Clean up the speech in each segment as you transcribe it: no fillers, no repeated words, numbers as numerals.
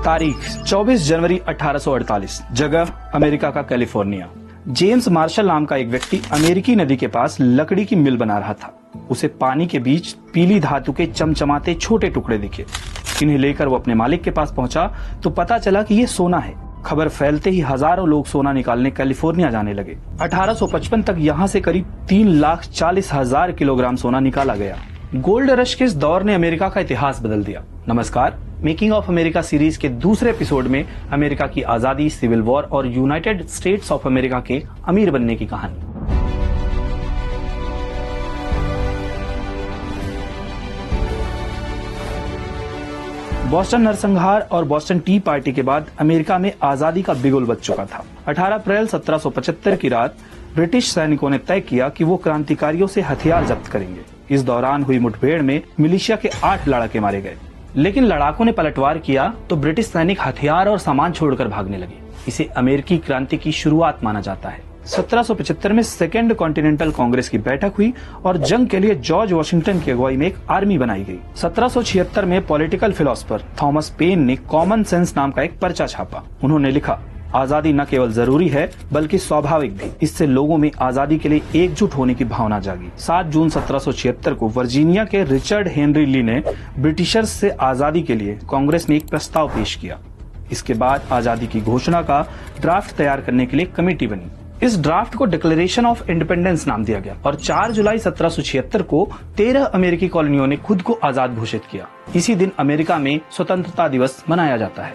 तारीख 24 जनवरी 1848, जगह अमेरिका का कैलिफोर्निया। जेम्स मार्शल नाम का एक व्यक्ति अमेरिकी नदी के पास लकड़ी की मिल बना रहा था। उसे पानी के बीच पीली धातु के चमचमाते छोटे टुकड़े दिखे। इन्हें लेकर वो अपने मालिक के पास पहुंचा तो पता चला कि ये सोना है। खबर फैलते ही हजारों लोग सोना निकालने कैलिफोर्निया जाने लगे। 1855 तक यहाँ से करीब 3,40,000 किलोग्राम सोना निकाला गया। गोल्ड रश के इस दौर ने अमेरिका का इतिहास बदल दिया। नमस्कार, मेकिंग ऑफ अमेरिका सीरीज के दूसरे एपिसोड में अमेरिका की आजादी, सिविल वॉर और यूनाइटेड स्टेट्स ऑफ अमेरिका के अमीर बनने की कहानी। बॉस्टन नरसंहार और बॉस्टन टी पार्टी के बाद अमेरिका में आजादी का बिगुल बज चुका था। 18 अप्रैल 1775 की रात ब्रिटिश सैनिकों ने तय किया कि वो क्रांतिकारियों से हथियार जब्त करेंगे। इस दौरान हुई मुठभेड़ में मिलिशिया के 8 लड़ाके मारे गए, लेकिन लड़ाकों ने पलटवार किया तो ब्रिटिश सैनिक हथियार और सामान छोड़कर भागने लगे। इसे अमेरिकी क्रांति की शुरुआत माना जाता है। 1775 में सेकेंड कॉन्टिनेंटल कांग्रेस की बैठक हुई और जंग के लिए जॉर्ज वॉशिंगटन की अगुवाई में एक आर्मी बनाई गई। 1776 में पॉलिटिकल फिलोसोफर थॉमस पेन ने कॉमन सेंस नाम का एक पर्चा छापा। उन्होंने लिखा, आजादी न केवल जरूरी है बल्कि स्वाभाविक भी। इससे लोगों में आजादी के लिए एकजुट होने की भावना जागी। 7 जून 1776 को वर्जीनिया के रिचर्ड हेनरी ली ने ब्रिटिशर्स से आजादी के लिए कांग्रेस में एक प्रस्ताव पेश किया। इसके बाद आजादी की घोषणा का ड्राफ्ट तैयार करने के लिए कमेटी बनी। इस ड्राफ्ट को डिक्लेरेशन ऑफ इंडिपेंडेंस नाम दिया गया और 4 जुलाई 1776 को 13 अमेरिकी कॉलोनियों ने खुद को आजाद घोषित किया। इसी दिन अमेरिका में स्वतंत्रता दिवस मनाया जाता है।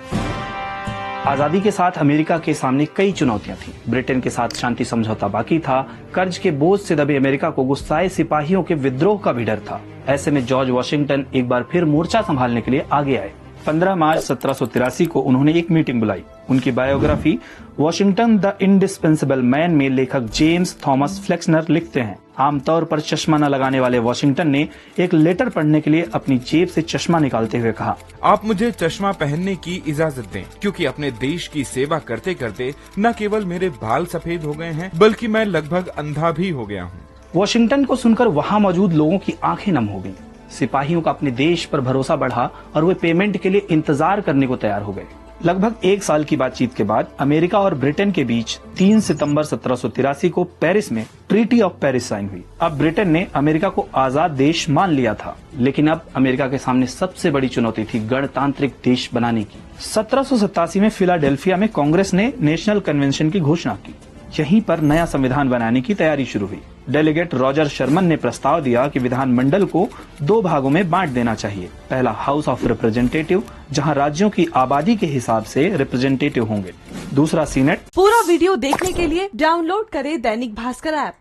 आजादी के साथ अमेरिका के सामने कई चुनौतियां थी। ब्रिटेन के साथ शांति समझौता बाकी था। कर्ज के बोझ से दबे अमेरिका को गुस्साए सिपाहियों के विद्रोह का भी डर था। ऐसे में जॉर्ज वॉशिंगटन एक बार फिर मोर्चा संभालने के लिए आगे आए। 15 मार्च 1783 को उन्होंने एक मीटिंग बुलाई। उनकी biography Washington the indispensable man में लेखक जेम्स थॉमस फ्लेक्सनर लिखते हैं, आमतौर पर चश्मा न लगाने वाले वॉशिंगटन ने एक लेटर पढ़ने के लिए अपनी जेब से चश्मा निकालते हुए कहा, आप मुझे चश्मा पहनने की इजाजत दें, क्योंकि अपने देश की सेवा करते करते न केवल मेरे बाल सफेद हो गए हैं बल्कि मैं लगभग अंधा भी हो गया हूँ। वॉशिंगटन को सुनकर वहाँ मौजूद लोगों की आंखें नम हो गईं। सिपाहियों का अपने देश पर भरोसा बढ़ा और वे पेमेंट के लिए इंतजार करने को तैयार हो गए। लगभग 1 साल की बातचीत के बाद अमेरिका और ब्रिटेन के बीच 3 सितंबर 1783 को पेरिस में ट्रीटी ऑफ पेरिस साइन हुई। अब ब्रिटेन ने अमेरिका को आजाद देश मान लिया था, लेकिन अब अमेरिका के सामने सबसे बड़ी चुनौती थी गणतांत्रिक देश बनाने की। 1787 में फिलाडेल्फिया में कांग्रेस ने नेशनल कन्वेंशन की घोषणा की। यहीं पर नया संविधान बनाने की तैयारी शुरू हुई। डेलीगेट रॉजर शर्मन ने प्रस्ताव दिया कि विधानमंडल को 2 भागों में बांट देना चाहिए। पहला हाउस ऑफ रिप्रेजेंटेटिव, जहां राज्यों की आबादी के हिसाब से रिप्रेजेंटेटिव होंगे। दूसरा सीनेट। पूरा वीडियो देखने के लिए डाउनलोड करें दैनिक भास्कर ऐप।